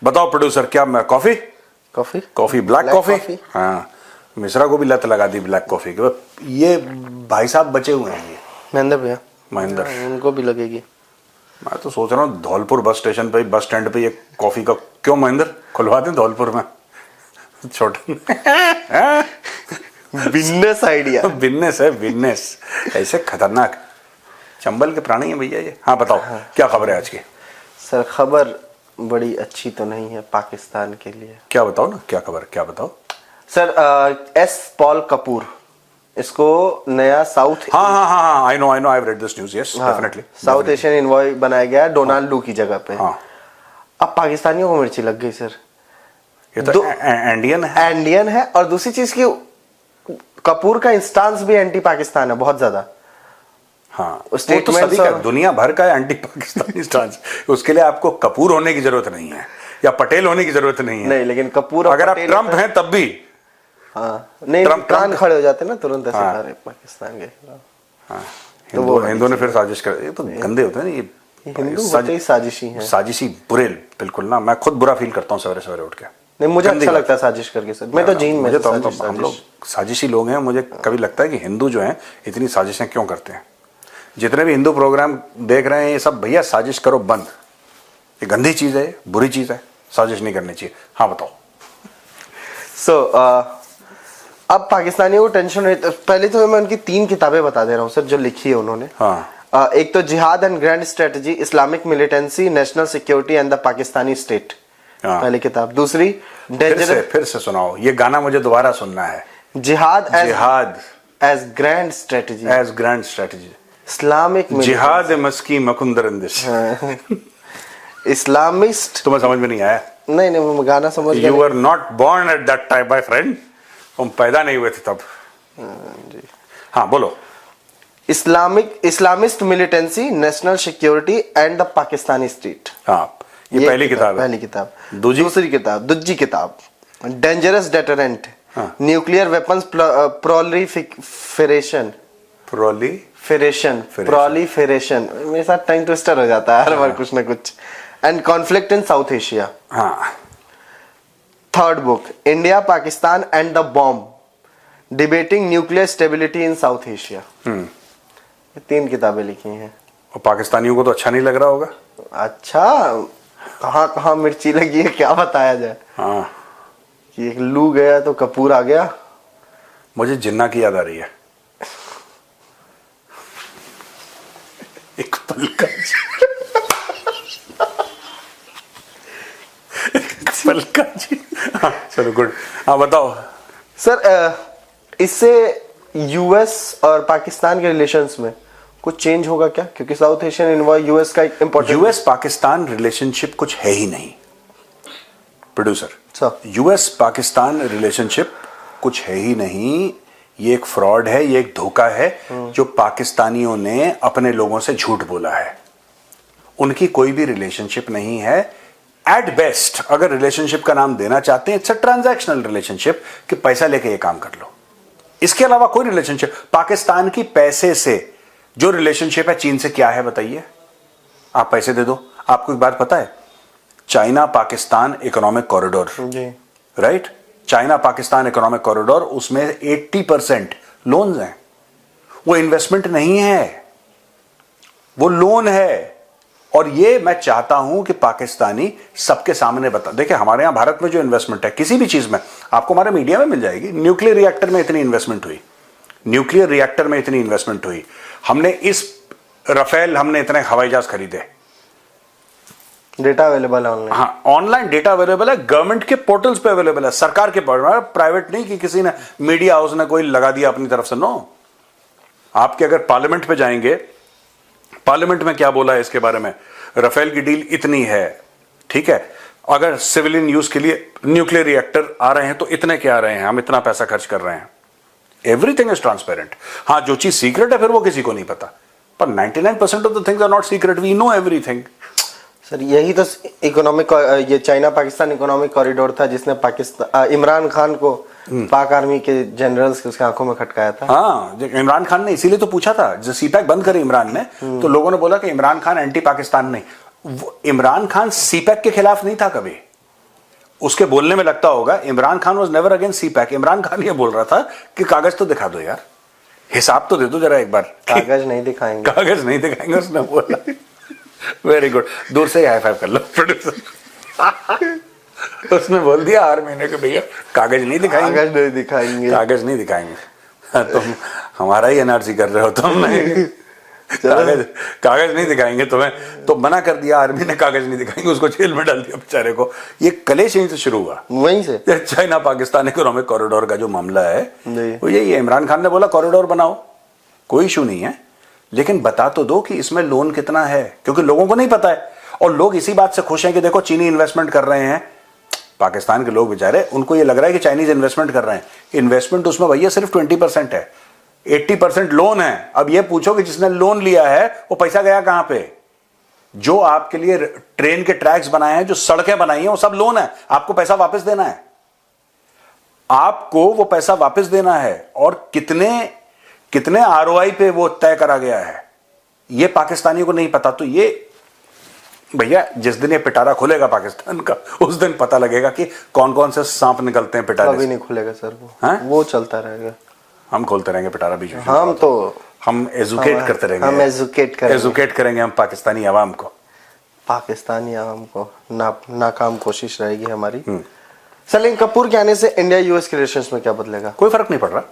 बताओ प्रोड्यूसर, क्या मैं coffee coffee coffee black coffee? हाँ, मिश्रा को भी लत लगा दी ब्लैक कॉफी की। ये भाई साहब बचे हुए हैं, ये महेंद्र भैया, महेंद्र। उनको भी लगेगी। मैं तो सोच रहा हूँ धौलपुर बस स्टेशन पे, बस स्टैंड पे ये कॉफी का क्यों महेंद्र खुलवा दें धौलपुर में। छोटा बिजनेस आइडिया। बिजनेस है, बिजनेस। ऐसे खतरनाक चंबल के प्राणी है भैया ये। हाँ बताओ, क्या खबर है आज की? सर खबर बड़ी अच्छी तो नहीं है पाकिस्तान के लिए। क्या बताओ ना, क्या खबर, क्या बताओ सर एस पॉल कपूर, इसको नया साउथ हाँ, I know, I have read this news, yes definitely. South Asian envoy बनाया गया है डोनाल्ड लू की जगह पे। हाँ, अब पाकिस्तानियों को मिर्ची लग गई सर। ये तो इंडियन है और दूसरी चीज की कपूर का इंस्टांस भी एंटी पाकिस्तान है बहुत ज्यादा। हाँ, वो तो सभी का, दुनिया भर का एंटी पाकिस्तानी स्टांस। उसके लिए आपको कपूर होने की जरूरत नहीं है या पटेल होने की जरूरत नहीं है। नहीं, लेकिन कपूर अगर आप ट्रम्प हैं तब भी नहीं, कान खड़े हो जाते ना तुरंत ऐसे सारे पाकिस्तान के खिलाफ। हिंदू ने फिर साजिश कर, ये तो गंदे होते हैं ये हिंदू साजिशी हैं, साजिशी बुरे बिल्कुल ना। मैं खुद बुरा फील करता हूँ सवेरे सवेरे उठ के। नहीं, मुझे अच्छा लगता है साजिश करके सर। मैं तो जीन में, हम लोग साजिशी लोग हैं। मुझे कभी लगता है कि हिंदू जो हैं इतनी साजिशें क्यों करते हैं। जितने भी हिंदू प्रोग्राम देख रहे हैं ये सब, भैया साजिश करो बंद। ये गंदी चीज है, बुरी चीज है, साजिश नहीं करनी चाहिए। हाँ बताओ। अब पाकिस्तानियों को टेंशन है। पहले तो मैं उनकी 3 किताबें बता दे रहा हूँ सर जो लिखी है उन्होंने। हाँ। एक तो जिहाद and grand strategy, Islamic militancy, national security and the Pakistani state, पहली किताब। दूसरी फिर से सुनाओ, ये गाना मुझे दोबारा सुनना है। जिहाद एज ग्रैंड स्ट्रेटजी, इस्लामिक जिहाद मस्की मकुंदरंदिश। इस्लामिस्ट तुम्हें समझ में नहीं आया? नहीं, वो गाना समझ गया। You were not born at that time, my friend। तुम पैदा नहीं हुए थे तब। हाँ बोलो। Islamist militancy, national security and the Pakistani state. हाँ, ये पहली किताब है। पहली किताब। दूसरी किताब dangerous deterrent, nuclear weapons proliferation. मेरे साथ टाइम ट्विस्टर हो जाता है हर बार कुछ ना कुछ। And conflict in South Asia. हाँ। Third book India Pakistan and the bomb, debating nuclear stability in South Asia. ये 3 किताबें लिखी हैं। और पाकिस्तानियों को तो अच्छा नहीं लग रहा होगा। अच्छा, कहाँ कहाँ मिर्ची लगी है क्या बताया जाए। हाँ, कि एक लू गया तो कपूर आ गया। मुझे जिन्ना की याद आ रही है। एक पल का हाँ, चलो गुड। हाँ बताओ सर, इससे यूएस और पाकिस्तान के रिलेशंस में कुछ चेंज होगा क्या? क्योंकि साउथ एशियन इन्वॉय यूएस का एक इंपॉर्टेंट। यूएस पाकिस्तान रिलेशनशिप कुछ है ही नहीं प्रोड्यूसर। यूएस पाकिस्तान रिलेशनशिप कुछ है ही नहीं। ये एक फ्रॉड है, ये एक धोखा है जो पाकिस्तानियों ने अपने लोगों से झूठ बोला है। उनकी कोई भी रिलेशनशिप नहीं है। एट बेस्ट अगर रिलेशनशिप का नाम देना चाहते हैं, इट्स अ ट्रांजैक्शनल रिलेशनशिप कि पैसा लेके ये काम कर लो। इसके अलावा कोई रिलेशनशिप पाकिस्तान की पैसे से जो रिलेशनशिप है चीन से क्या है बताइए? आप पैसे दे दो। आपको एक बात पता है, China Pakistan economic corridor, right? China Pakistan economic corridor, उसमें 80% लोन्स हैं। वो इन्वेस्टमेंट नहीं है, वो लोन है। और ये मैं चाहता हूं कि पाकिस्तानी सबके सामने बता। देखिए हमारे यहां भारत में जो इन्वेस्टमेंट है किसी भी चीज में, आपको हमारे मीडिया में मिल जाएगी। न्यूक्लियर रिएक्टर में इतनी इन्वेस्टमेंट हुई, हमने इस राफेल, हमने इतने हवाई जहाज खरीदे। डेटा अवेलेबल है ऑनलाइन। हाँ, ऑनलाइन डेटा अवेलेबल है, गवर्नमेंट के पोर्टल्स पे अवेलेबल है, सरकार के पोर्टल, प्राइवेट नहीं कि किसी ने मीडिया हाउस ने कोई लगा दिया अपनी तरफ से। नो, आपके अगर पार्लियामेंट पे जाएंगे, पार्लियामेंट में क्या बोला है इसके बारे में? राफेल की डील इतनी है, ठीक है। अगर सिविलियन यूज के लिए न्यूक्लियर रिएक्टर आ रहे हैं तो इतने के आ रहे हैं, हम इतना पैसा खर्च कर रहे हैं। Everything is transparent. हाँ, जो चीज सीक्रेट है फिर वो किसी को नहीं पता, पर 99% of the things are not secret, we know everything. Sir यही तो इकोनॉमिक, ये चाइना पाकिस्तान इकोनॉमिक कॉरिडोर था जिसने पाकिस्तान इमरान खान को पाक आर्मी के जनरल्स के उसके आंखों में खटकाया था। हाँ, इमरान खान ने इसीलिए तो पूछा था, जब सीपैक बंद करे इमरान ने, तो लोगों ने बोला कि इमरान खान एंटी पाकिस्तान नहीं। इमरान खान सीपैक के खिलाफ नहीं था कभी, उसके बोलने में लगता होगा Imran Khan was never against CPEC. Imran Khan ये बोल रहा था कि कागज तो दिखा दो यार, हिसाब तो दे दो जरा एक बार। कागज नहीं दिखाएंगे, कागज नहीं दिखाएंगे उसने बोला। वेरी गुड, दूर से ही हाई फाइव कर लो प्रोड्यूसर। उसने बोल दिया 8 महीने के भैया कागज नहीं दिखाएंगे, कागज नहीं दिखाएंगे, कागज नहीं दिखाएंगे। तुम हमारा ही एनआरसी कर रहे हो तुम। नहीं कागज नहीं दिखाएंगे तुम्हें, तो मना कर दिया आर्मी ने, कागज नहीं दिखाएंगे, उसको जेल में डाल दिया बेचारे को। ये कलेश यहीं से शुरू हुआ, वहीं से। चाइना पाकिस्तान इकोनॉमिक कॉरिडोर का जो मामला है नहीं। वो यही है। इमरान खान ने बोला कॉरिडोर बनाओ, कोई इशू नहीं है, लेकिन बता तो दो कि इसमें लोन कितना है, क्योंकि लोगों को नहीं पता है। और लोग इसी बात से खुश हैं कि देखो चीनी इन्वेस्टमेंट कर रहे हैं। पाकिस्तान के लोग बेचारे, उनको ये लग रहा है कि चाइनीज इन्वेस्टमेंट कर रहे हैं। इन्वेस्टमेंट उसमें भैया सिर्फ 20% है, 80% लोन है। अब ये पूछो कि जिसने लोन लिया है वो पैसा गया कहां पे? जो आपके लिए ट्रेन के ट्रैक्स बनाए हैं, जो सड़कें बनाई हैं, वो सब लोन है। आपको पैसा वापस देना है, आपको वो पैसा वापस देना है। और कितने कितने आरओआई पे वो तय करा गया है, ये पाकिस्तानियों को नहीं पता। तो ये भैया जिस दिन ये पिटारा खुलेगा पाकिस्तान का, उस दिन पता लगेगा कि कौन कौन से सांप निकलते हैं पिटारे से। कभी नहीं खुलेगा सर वो चलता रहेगा। हम खोलते रहेंगे पिटारा बीच में। हम एजुकेट करते रहेंगे, हम एजुकेट करेंगे हम पाकिस्तानी आवाम को। पाकिस्तानी आवाम को नाकाम कोशिश रहेगी हमारी। सलीम, कपूर के आने से इंडिया यूएस के रिलेशंस में क्या बदलेगा? कोई फर्क नहीं पड़ रहा।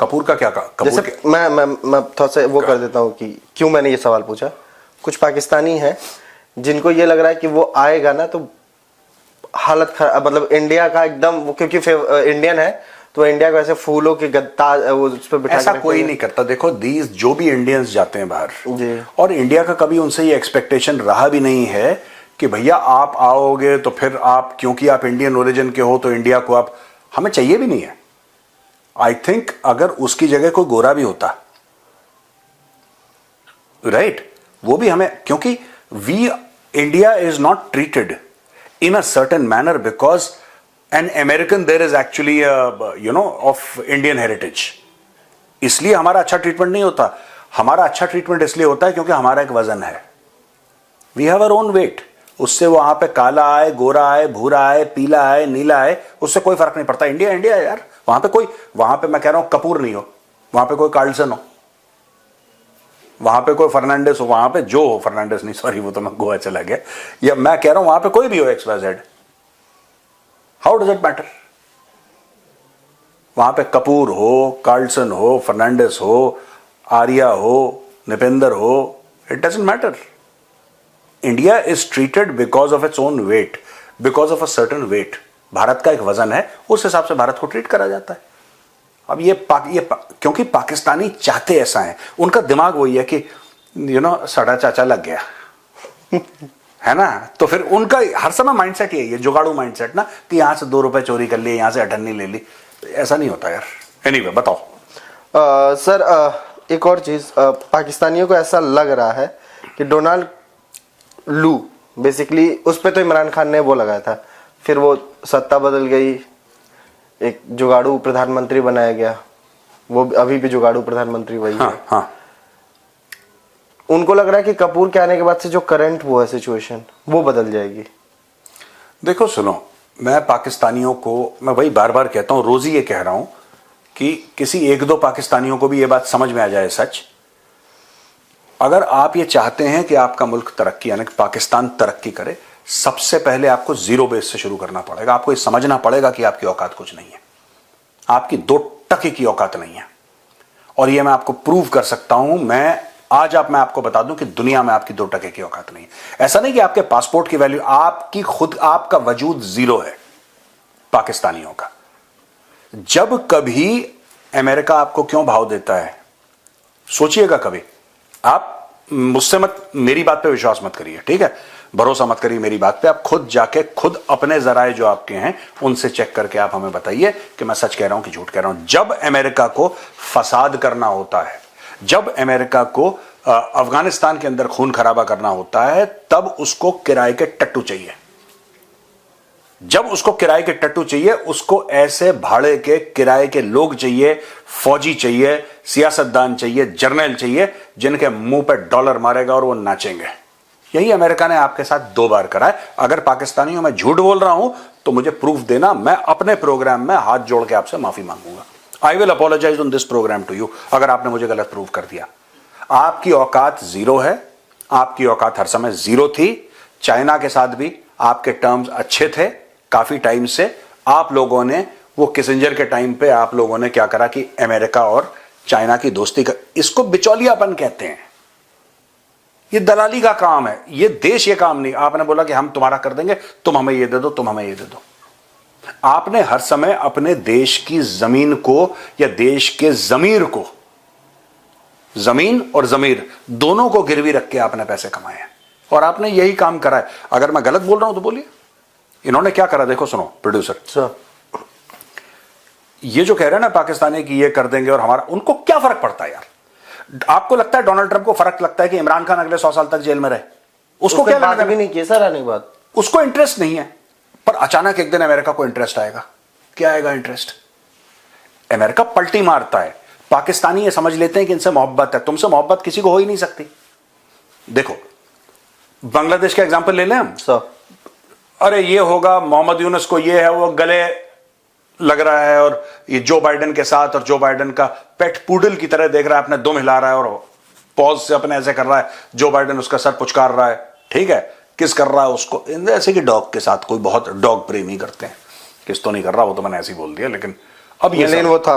कपूर का क्या कपूर जैसे मैं थोड़ा सा वो कर देता हूँ कि क्यों मैंने ये सवाल पूछा। कुछ पाकिस्तानी हैं जिनको ये लग रहा है कि वो आएगा ना तो हालत खराब, मतलब इंडिया का एकदम, वो क्योंकि इंडियन है तो इंडिया को ऐसे फूलों के गद्दा वो उस पर बिठा ऐसा कोई नहीं करता। देखो दीज जो भी इंडियंस जाते हैं बाहर जी, और इंडिया का कभी उनसे ये एक्सपेक्टेशन रहा भी नहीं है कि भैया आप आओगे तो फिर आप, क्योंकि आप इंडियन ओरिजिन के हो तो इंडिया को आप, हमें चाहिए भी नहीं है। आई थिंक अगर उसकी जगह कोई गोरा भी होता, राइट, वो भी हमें, क्योंकि we India is not treated in a certain manner because an American there is actually of Indian heritage. इसलिए हमारा अच्छा ट्रीटमेंट नहीं होता। हमारा अच्छा ट्रीटमेंट इसलिए होता है क्योंकि हमारा एक वजन है, we have our own weight. उससे वहां पे काला आए, गोरा आए, भूरा आए, पीला आए, नीला आए, उससे कोई फर्क नहीं पड़ता। इंडिया इंडिया है यार। वहां पे मैं कह रहा हूं कपूर नहीं हो, वहां पे कोई कार्लसन हो, वहां पे कोई फर्नांडिस हो, वहां पे जो हो, फर्नांडिस नहीं, सॉरी वो तो मैं गोवा चला गया, या मैं कह रहा हूं वहां पे कोई भी हो, XYZ, how does it matter? वहां पे कपूर हो, कार्लसन हो, फर्नांडिस हो, आर्या हो, निपेंद्र हो, it doesn't matter. India is treated because of its own weight, because of a certain weight. Bharat का एक वजन है, उस हिसाब से भारत को ट्रीट करा जाता है। अब क्योंकि पाकिस्तानी चाहते ऐसा है, उनका दिमाग वही है कि सड़ा चाचा लग गया है ना, तो फिर उनका हर समय माइंडसेट यही है, जुगाड़ू माइंडसेट ना, कि यहां से 2 रुपए चोरी कर लिए, यहां से अठन्नी ले ली। ऐसा नहीं होता यार। एनीवे बताओ। सर एक और चीज, पाकिस्तानियों को ऐसा लग रहा है कि डोनाल्ड लू बेसिकली, उस पर तो इमरान खान ने वो लगाया था, फिर वो सत्ता बदल गई, एक जुगाड़ू प्रधानमंत्री बनाया गया, वो अभी भी जुगाड़ू प्रधानमंत्री वही है। हाँ। उनको लग रहा है कि कपूर के आने के बाद से जो करंट वो है सिचुएशन, वो बदल जाएगी। देखो सुनो, मैं पाकिस्तानियों को, मैं वही बार बार कहता हूं, रोज ही ये कह रहा हूं कि किसी 1-2 पाकिस्तानियों को भी ये बात समझ में आ जाए सच। अगर आप ये चाहते हैं कि आपका मुल्क तरक्की, यानी कि पाकिस्तान तरक्की करे, सबसे पहले आपको जीरो बेस से शुरू करना पड़ेगा। आपको ये समझना पड़ेगा कि आपकी औकात कुछ नहीं है, आपकी 2 टके की औकात नहीं है। और ये मैं आपको प्रूव कर सकता हूं। मैं आपको बता दूं कि दुनिया में आपकी 2 टके की औकात नहीं है। ऐसा नहीं कि आपके पासपोर्ट की वैल्यू, आपकी खुद, आपका वजूद जीरो है पाकिस्तानियों का। जब कभी अमेरिका आपको क्यों भाव देता है, सोचिएगा कभी। आप मुझसे मत, मेरी बात पे विश्वास मत करिए, ठीक है, भरोसा मत करिए मेरी बात पे। आप खुद जाके, खुद अपने जराए जो आपके हैं उनसे चेक करके आप हमें बताइए कि मैं सच कह रहा हूं कि झूठ कह रहा हूं। जब अमेरिका को फसाद करना होता है, जब अमेरिका को अफगानिस्तान के अंदर खून खराबा करना होता है, तब उसको किराए के टट्टू चाहिए। जब उसको किराए के टट्टू चाहिए, उसको ऐसे भाड़े के किराए के लोग चाहिए, फौजी चाहिए, सियासतदान चाहिए, जर्नल चाहिए, जिनके मुंह पे डॉलर मारेगा और वो नाचेंगे। यही अमेरिका ने आपके साथ 2 बार करा है। अगर पाकिस्तानियों में झूठ बोल रहा हूं तो मुझे प्रूफ देना, मैं अपने प्रोग्राम में हाथ जोड़ के आपसे माफी मांगूंगा। I will apologise on this programme to you अगर आपने मुझे गलत प्रूफ कर दिया। आपकी औकात 0 है, आपकी औकात हर समय 0 थी। चाइना के साथ भी आपके टर्म्स अच्छे थे काफी टाइम से। आप लोगों ने वो किसिंजर के टाइम पे आप लोगों ने क्या करा कि अमेरिका और चाइना की दोस्ती का, इसको बिचौलियापन कहते हैं। ये दलाली का काम है, ये देश ये काम नहीं। आपने बोला कि हम तुम्हारा कर देंगे, तुम हमें ये दे दो, तुम हमें ये दे दो। आपने हर समय अपने देश की जमीन को या देश के जमीर को, जमीन और जमीर दोनों को गिरवी रख के आपने पैसे कमाए हैं और आपने यही काम करा है। अगर मैं गलत बोल रहा हूं तो बोलिए। इन्होंने क्या करा देखो, सुनो प्रोड्यूसर। ये जो कह रहे हैं ना पाकिस्तानी की ये कर देंगे और हमारा, उनको क्या फर्क पड़ता है यार? आपको लगता है डोनाल्ड ट्रंप को फर्क लगता है कि इमरान खान अगले 100 साल तक जेल में रहे? उसको क्या बात भी नहीं की सर, आने की बात, उसको इंटरेस्ट नहीं है। पर अचानक एक दिन अमेरिका को इंटरेस्ट आएगा। क्या आएगा इंटरेस्ट? अमेरिका पलटी मारता है। पाकिस्तानी ये समझ लेते हैं कि इनसे मोहब्बत है। तुमसे मोहब्बत किसी को हो ही नहीं सकती। देखो बांग्लादेश का एग्जांपल ले लें हम। अरे ये होगा, मोहम्मद यूनुस को ये है, वो गले लग रहा है और ये जो बाइडेन के साथ, और जो बाइडेन का पेट पूडल की तरह देख रहा है, अपने दुम हिला रहा है और पॉज से अपने ऐसे कर रहा है। जो बाइडेन उसका सर पुचकार रहा है, ठीक है, किस कर रहा है उसको, ऐसे कि डॉग के साथ। कोई बहुत डॉग प्रेमी करते हैं, किस तो नहीं कर रहा, वो तो मैंने ऐसे ही बोल दिया। लेकिन अब ये वो था,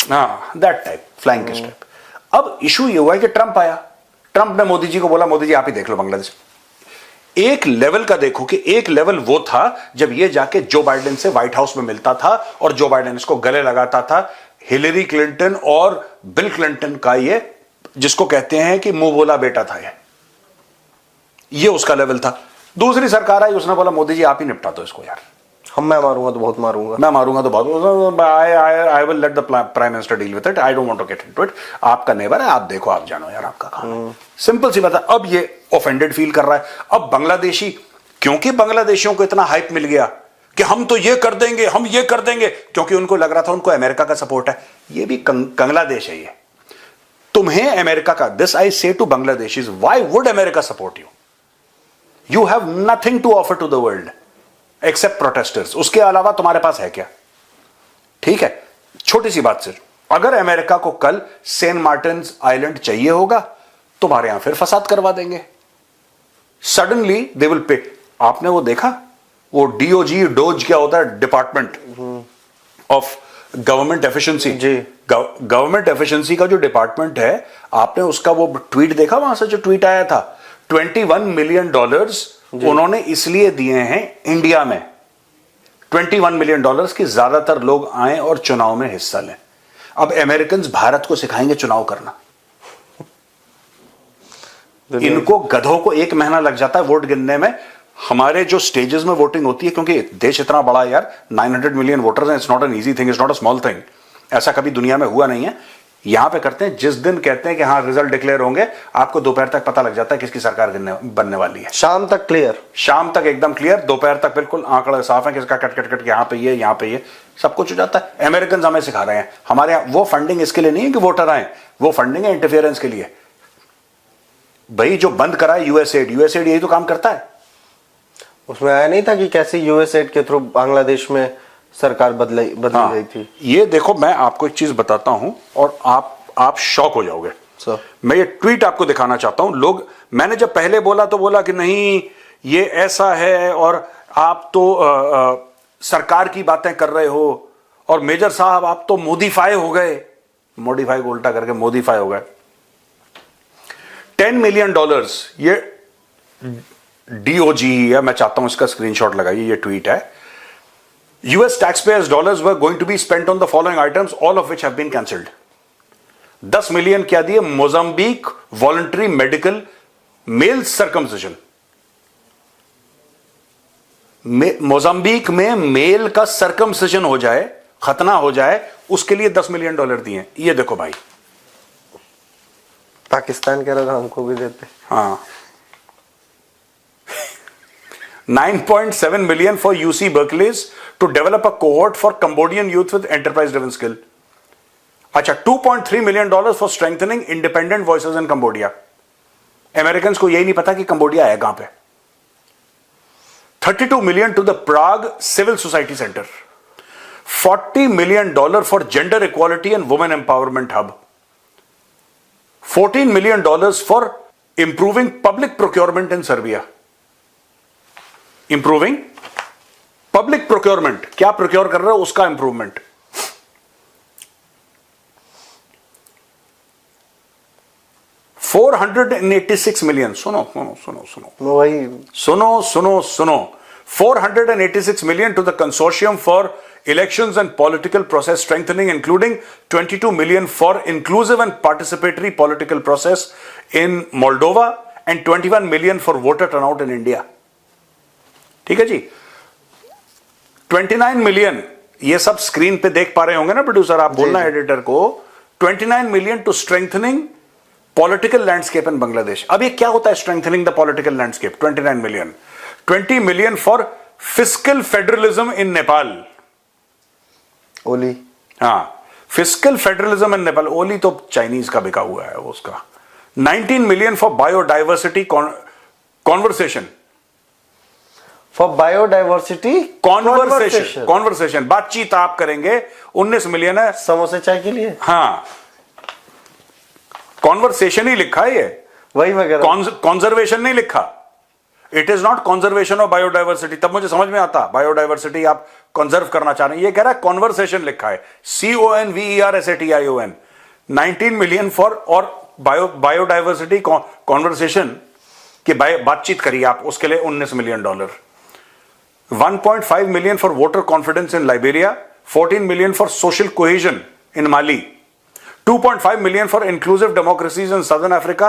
हाँ, that type, flying kiss type. अब इशू ये हुआ है कि ट्रंप आया। ट्रंप ने मोदी जी को बोला, मोदी जी आप ही देख लो बांग्लादेश। एक लेवल का देखो कि एक लेवल वो था जब ये जाके जो बाइडेन से व्हाइट हाउस में मिलता था और जो बाइडेन इसको गले लगाता था। हिलरी क्लिंटन और बिल क्लिंटन का ये, जिसको कहते हैं कि मुंह बोला बेटा था ये उसका लेवल था। दूसरी सरकार आई, उसने बोला मोदी जी आप ही निपटा दो इसको यार। मैं मारूंगा तो बहुत मारूंगा, मैं मारूंगा तो बहुत, I will let the prime minister deal with it, I don't want to get into it. आपका नेबर है, आप देखो, आप जानो यार, आपका काम। सिंपल सी बात है। अब ये ऑफेंडेड फील कर रहा है। अब बांग्लादेशी, क्योंकि बांग्लादेशियों को इतना हाइप मिल गया कि हम तो ये कर देंगे, हम ये कर देंगे, क्योंकि उनको लग रहा था उनको अमेरिका का सपोर्ट है। ये भी कंगलादेश है ये, तुम्हें अमेरिका का। This I say to Bangladeshis, why would America support you? You have nothing to offer to the world except protesters. उसके अलावा तुम्हारे पास है क्या? ठीक है, छोटी सी बात सिर्फ, अगर अमेरिका को कल सेंट मार्टिन आइलैंड चाहिए होगा, तुम्हारे यहां फिर फसाद करवा देंगे। Suddenly they will pay. आपने वो देखा, वो डीओजी, डोज क्या होता है, department of government efficiency. Government efficiency का जो डिपार्टमेंट है, आपने उसका वो ट्वीट देखा? वहां से जो ट्वीट आया था, $21 मिलियन उन्होंने इसलिए दिए हैं इंडिया में। $21 मिलियन की ज्यादातर लोग आए और चुनाव में हिस्सा लें। अब अमेरिकन भारत को सिखाएंगे चुनाव करना। इनको गधों को 1 महीना लग जाता है वोट गिनने में। हमारे जो स्टेजेस में वोटिंग होती है, क्योंकि देश इतना बड़ा है यार, 900 मिलियन वोटर्स हैं। It's not an easy thing, it's not a small thing. ऐसा कभी दुनिया में हुआ नहीं है। यहां पे करते हैं, जिस दिन कहते हैं कि हाँ रिजल्ट डिक्लेयर होंगे, आपको दोपहर तक पता लग जाता है किसकी सरकार बनने वाली है। शाम तक क्लियर, शाम तक एकदम क्लियर, दोपहर तक बिल्कुल आंकड़ा साफ है किसका कट कट कट यहां पे ये, यहां पे ये, सब कुछ हो जाता है। अमेरिकन हमें सिखा रहे हैं। हमारे यहां वो फंडिंग इसके लिए नहीं है कि वोटर आए, वो फंडिंग है इंटरफियरेंस के लिए। भाई जो बंद करा है यूएसएड यही तो काम करता है। उसमें आया नहीं था कि कैसे यूएसएड के थ्रू बांग्लादेश में सरकार बदली गई थी। ये देखो, मैं आपको एक चीज बताता हूं और आप शॉक हो जाओगे। मैं ये ट्वीट आपको दिखाना चाहता हूं। लोग, मैंने जब पहले बोला तो बोला कि नहीं ये ऐसा है और आप तो सरकार की बातें कर रहे हो, और मेजर साहब आप तो मोदीफाई हो गए। मोडिफाई को उल्टा करके मोदीफाई हो गए। $10 मिलियन ये डीओजी है। मैं चाहता हूं इसका स्क्रीनशॉट लगाइए, ये ट्वीट है। US taxpayers dollars were going to be spent on the following items, all of which have been cancelled. 10 million क्या दिए? Mozambique voluntary medical male circumcision. Mozambique में मेल का सर्कमसिजन हो जाए, खतना हो जाए, उसके लिए $10 मिलियन दिए। ये देखो भाई, पाकिस्तान कह रहा था हमको भी देते। हाँ, 9.7 million for UC Berkeley's to develop a cohort for Cambodian youth with enterprise-driven skill. अच्छा, $2.3 million for strengthening independent voices in Cambodia. American को यही नहीं पता कि कंबोडिया है कहां पे। 32 million to the Prague Civil Society Center, $40 million for gender equality and women empowerment hub, $14 million for improving public procurement in Serbia. Improving public procurement, क्या procure कर रहे हो उसका इंप्रूवमेंट। $486 million, सुनो सुनो सुनो सुनो वही सुनो सुनो सुनो, $486 million to the consortium for elections and political process strengthening, including $22 million for inclusive and participatory political process in Moldova and $21 million for voter turnout in India. ठीक है जी। 29 million, ये सब स्क्रीन पे देख पा रहे होंगे ना प्रोड्यूसर, आप बोलना एडिटर को। 29 million to strengthening political landscape in Bangladesh. अब ये क्या होता है strengthening the political landscape? 29 million. 20 million for fiscal federalism in Nepal. Oli, हाँ, fiscal federalism in Nepal. Oli तो चाइनीज का बिका हुआ है वो उसका। 19 million for biodiversity conversation. For biodiversity conversation, बातचीत आप करेंगे। 19 मिलियन है समोसे चाय के लिए। हाँ, कॉन्वर्सेशन ही लिखा है ये, वही वगैरह, कॉन्जर्वेशन नहीं लिखा। It is not conservation of biodiversity. तब मुझे समझ में आता, बायोडाइवर्सिटी आप कंजर्व करना चाह रहे हैं, ये कह रहा है कॉन्वर्सेशन लिखा है, CONVERSATION। 19 मिलियन फॉर और बायोडाइवर्सिटी कॉन्वर्सेशन की बातचीत करिए आप, उसके लिए $19 million. 1.5 million for voter confidence in Liberia, 14 million for social cohesion in Mali, 2.5 million for inclusive democracies in Southern Africa,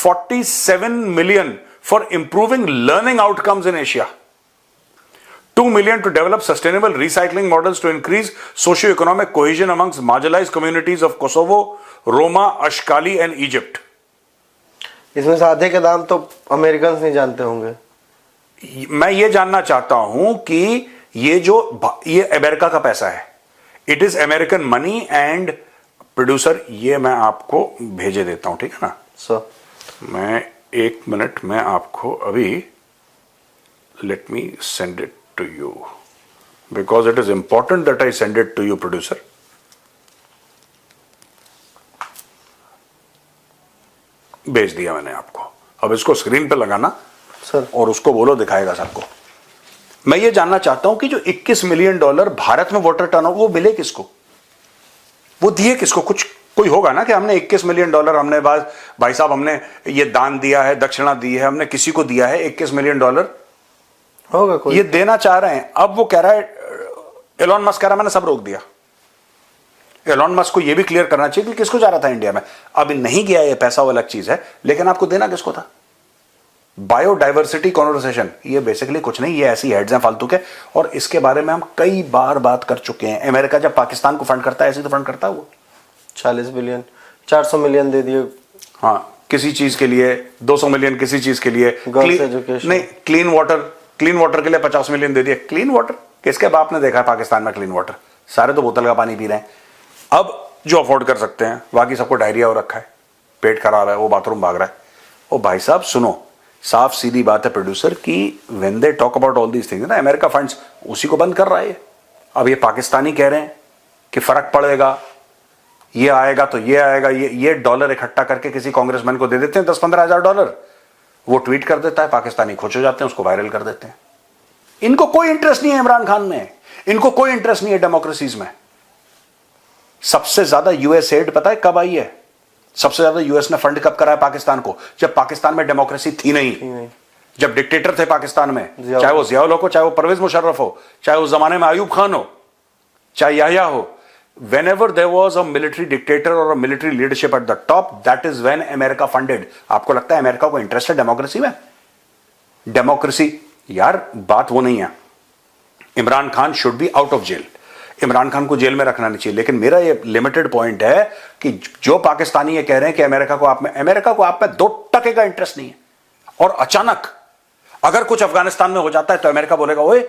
47 million for improving learning outcomes in Asia, 2 million to develop sustainable recycling models to increase socio-economic cohesion amongst marginalized communities of Kosovo, Roma, Ashkali and Egypt. इसमें से आधे के दाम तो American नहीं जानते होंगे। मैं ये जानना चाहता हूं कि ये अमेरिका का पैसा है, it is American money. And producer, ये मैं आपको भेजे देता हूं, ठीक है ना सर? मैं 1 मिनट में आपको अभी, let me send it to you because it is important that I send it to you producer. भेज दिया मैंने आपको, अब इसको स्क्रीन पे लगाना सर और उसको बोलो दिखाएगा सबको। मैं ये जानना चाहता हूं कि जो $21 मिलियन भारत में वोटर टर्नआउट, वो मिले किसको, वो दिए किसको? कोई होगा ना कि हमने $21 मिलियन हमने भाई साहब हमने ये दान दिया है, दक्षिणा दी है, हमने किसी को दिया है $21 मिलियन होगा कोई, ये देना चाह रहे हैं। अब वो कह रहा है, एलॉन मस्क कह रहा है मैंने सब रोक दिया। एलॉन मस्क को ये भी क्लियर करना चाहिए कि किसको जा रहा था इंडिया में। अब नहीं गया ये पैसा, वो अलग चीज है, लेकिन आपको देना किसको था? बायोडाइवर्सिटी कॉन्वर्सेशन, ये बेसिकली कुछ नहीं, ये ऐसी हेड्स हैं फालतू के, और इसके बारे में हम कई बार बात कर चुके हैं। अमेरिका जब पाकिस्तान को फंड करता है, ऐसे तो फंड करता है वो। 40 बिलियन, 400 मिलियन दे दिए, हाँ, किसी चीज के लिए 200 मिलियन, किसी चीज के लिए नहीं, क्लीन वाटर के लिए 50 मिलियन दे दिए। क्लीन वाटर किसके बाप ने देखा है पाकिस्तान में क्लीन वाटर? सारे तो बोतल का पानी पी रहे हैं। अब जो अफोर्ड कर सकते हैं, बाकी सबको डायरिया हो रखा है, पेट खराब है, वो बाथरूम भाग रहा है। ओ भाई साहब सुनो, साफ सीधी बात है प्रोड्यूसर की when they talk about all these things ना, अमेरिका फंड्स उसी को बंद कर रहा है। अब ये पाकिस्तानी कह रहे हैं कि फर्क पड़ेगा, ये आएगा तो ये आएगा, ये डॉलर इकट्ठा करके किसी कांग्रेसमैन को दे देते हैं, 10-15 हजार डॉलर, वो ट्वीट कर देता है, पाकिस्तानी खुश हो जाते हैं, उसको वायरल कर देते हैं। इनको कोई इंटरेस्ट नहीं है इमरान खान में, इनको कोई इंटरेस्ट नहीं है डेमोक्रेसीज में। सबसे ज्यादा यूएस एड पता है कब आई है? सबसे ज्यादा यूएस ने फंड कब करा है पाकिस्तान को? जब पाकिस्तान में डेमोक्रेसी थी नहीं, जब डिक्टेटर थे पाकिस्तान में, चाहे वो जियाउल हो, चाहे वो परवेज मुशर्रफ हो, चाहे उस जमाने में आयूब खान हो, चाहे याहिया हो। Whenever there was a military dictator or a military leadership at the top, that is when America funded. आपको लगता है अमेरिका को इंटरेस्ट है डेमोक्रेसी में? डेमोक्रेसी यार, बात वो नहीं है। Imran Khan should be out of jail, Imran Khan को जेल में रखना नहीं चाहिए। लेकिन मेरा ये लिमिटेड पॉइंट है कि जो पाकिस्तानी ये कह रहे हैं कि अमेरिका को आप में 2% का इंटरेस्ट नहीं है, और अचानक अगर कुछ अफगानिस्तान में हो जाता है तो अमेरिका बोलेगा ओए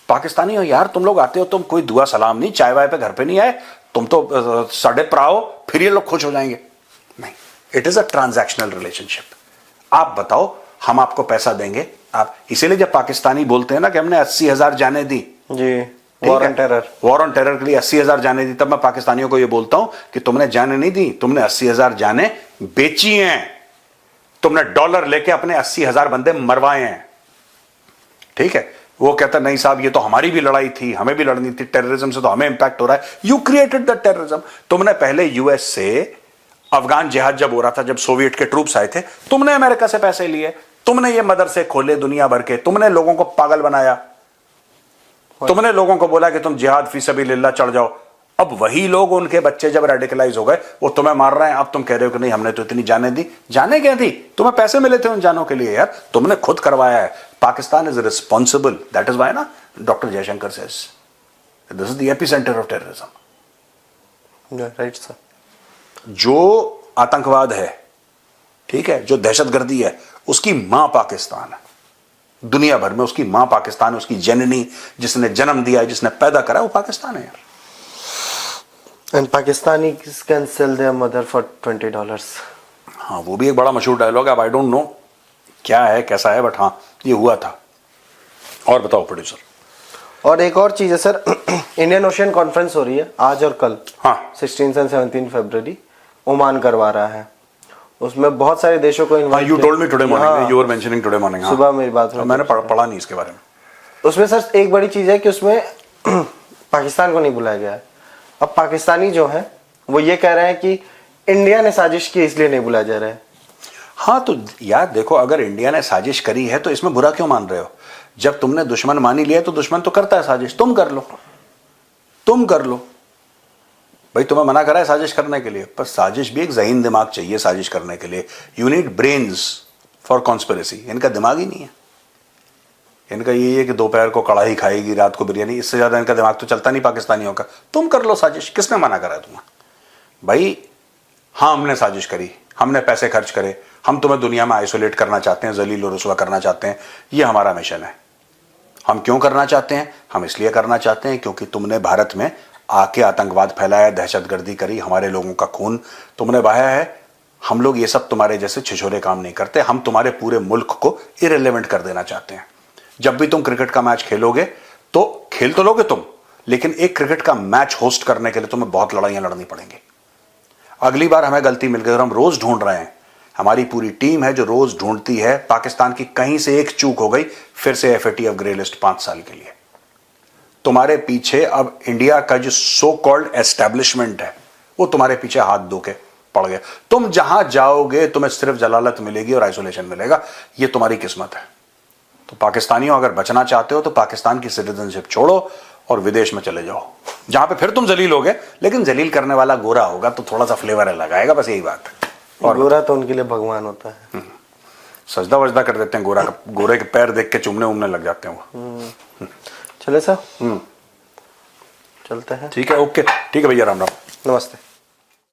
पाकिस्तानी हो यार, तुम लोग आते हो, तुम कोई दुआ सलाम नहीं, चाय वाय पे घर पे नहीं आए, तुम तो साढ़े पर आओ, फिर ये लोग खुश हो जाएंगे। नहीं, it is a transactional relationship. आप बताओ, हम आपको पैसा देंगे? आप इसीलिए जब पाकिस्तानी बोलते हैं ना कि हमने 80,000 जाने दी, जी, war on terror, war on terror के लिए 80,000 जाने दी, तब मैं पाकिस्तानियों को ये बोलता हूं कि तुमने जाने नहीं दी, तुमने 80,000 जाने बेची हैं, तुमने डॉलर लेके अपने 80,000 बंदे मरवाए हैं। ठीक है, वो कहता नहीं साहब ये तो हमारी भी लड़ाई थी, हमें भी लड़नी थी, टेररिज्म से तो हमें इंपैक्ट हो रहा है। You created the terrorism. तुमने पहले यूएस से अफगान जिहाद जब हो रहा था, जब सोवियत के ट्रूप्स आए थे, तुमने अमेरिका से पैसे लिए, तुमने ये मदरसे खोले दुनिया भर के, तुमने लोगों को पागल बनाया, तुमने लोगों को बोला कि तुम जिहाद फी सबीलिल्लाह चढ़ जाओ। अब वही लोग, उनके बच्चे जब रेडिकलाइज हो गए, वो तुम्हें मार रहे हैं। अब तुम कह रहे हो कि नहीं हमने तो इतनी जाने दी। जाने क्या दी? तुम्हें पैसे मिले थे उन जानों के लिए यार, तुमने खुद करवाया है। Pakistan is responsible, that is why ना doctor Jaishankar says this is the epicentre of terrorism. Right sir. जो आतंकवाद है, ठीक है, जो दहशतगर्दी है, उसकी मां पाकिस्तान है। दुनिया भर में उसकी मां पाकिस्तान है, उसकी जननी, जिसने जन्म दिया है, जिसने पैदा करा, वो पाकिस्तान है यार। And Pakistani can sell their mother for $20। हाँ, वो भी एक बड़ा मशहूर डायलॉग है। अब आई डोंट नो क्या है कैसा है, बट हाँ ये हुआ था। और बताओ प्रोड्यूसर। और एक और चीज है सर, इंडियन ओशियन कॉन्फ्रेंस हो रही है आज और कल, हाँ 16 और 17 फरवरी, ओमान करवा रहा है। उसमें बहुत सारे देशों को invite, you told me today morning, you were mentioning today morning. सुबह मेरी बात हुई, मैंने पढ़ा नहीं इसके बारे में। उसमें सर एक बड़ी चीज है कि उसमें पाकिस्तान को नहीं बुलाया गया है। अब पाकिस्तानी जो है वो ये कह रहे हैं कि इंडिया ने साजिश की इसलिए नहीं बुलाया जा रहा है। हाँ तो यार देखो, अगर इंडिया ने साजिश करी है तो इसमें बुरा क्यों मान रहे हो? जब तुमने दुश्मन मान ही लिया तो दुश्मन तो करता है साजिश, तुम कर लो, तुम कर लो भाई। तुम्हें मना करा है साजिश करने के लिए, पर साजिश भी एक ज़हीन दिमाग चाहिए साजिश करने के लिए। You need brains for conspiracy. इनका दिमाग ही नहीं है। इनका ये है कि दोपहर को कड़ाही खाएगी, रात को बिरयानी, इससे ज़्यादा इनका दिमाग तो चलता नहीं पाकिस्तानियों का। तुम कर लो साजिश, किसने मना करा है तुम्हें भाई? हाँ हमने साजिश करी, हमने पैसे खर्च करे, हम तुम्हें दुनिया में आइसोलेट करना चाहते हैं, जलील और रुसवा करना चाहते हैं, ये हमारा मिशन है। हम क्यों करना चाहते हैं? हम इसलिए करना चाहते हैं क्योंकि तुमने भारत में आके आतंकवाद फैलाया, दहशतगर्दी करी, हमारे लोगों का खून तुमने बहाया है। हम लोग ये सब तुम्हारे जैसे छिछोरे काम नहीं करते, हम तुम्हारे पूरे मुल्क को इरेलेवेंट कर देना चाहते हैं। जब भी तुम क्रिकेट का मैच खेलोगे तो खेल तो लोगे तुम, लेकिन एक क्रिकेट का मैच होस्ट करने के लिए तुम्हें बहुत लड़ाइयां लड़नी पड़ेंगी। अगली बार हमें गलती मिल गई और हम रोज ढूंढ रहे हैं, हमारी पूरी टीम है जो रोज ढूंढती है। पाकिस्तान की कहीं से एक चूक हो गई, फिर से FATF ग्रे लिस्ट 5 साल के लिए। तुम्हारे पीछे अब इंडिया का जो सो कॉल्ड एस्टैब्लिशमेंट है वो तुम्हारे पीछे हाथ धो के पड़ गया। तुम जहां जाओगे तुम्हें सिर्फ जलालत मिलेगी और आइसोलेशन मिलेगा, ये तुम्हारी किस्मत है। तो पाकिस्तानियों अगर बचना चाहते हो तो पाकिस्तान की सिटीजनशिप छोड़ो और विदेश में चले जाओ, जहां पे फिर तुम जलील होगे, लेकिन जलील करने वाला गोरा होगा तो थोड़ा सा फ्लेवर अलग आएगा, बस यही बात है। और गोरा तो उनके लिए भगवान होता है। सजदा वजदा कर देते हैं, गोरे के पैर देख के चुमने उमने लग जाते हैं वो। चले सर, चलते हैं। ठीक है, ओके, ठीक है भैया, राम राम, नमस्ते।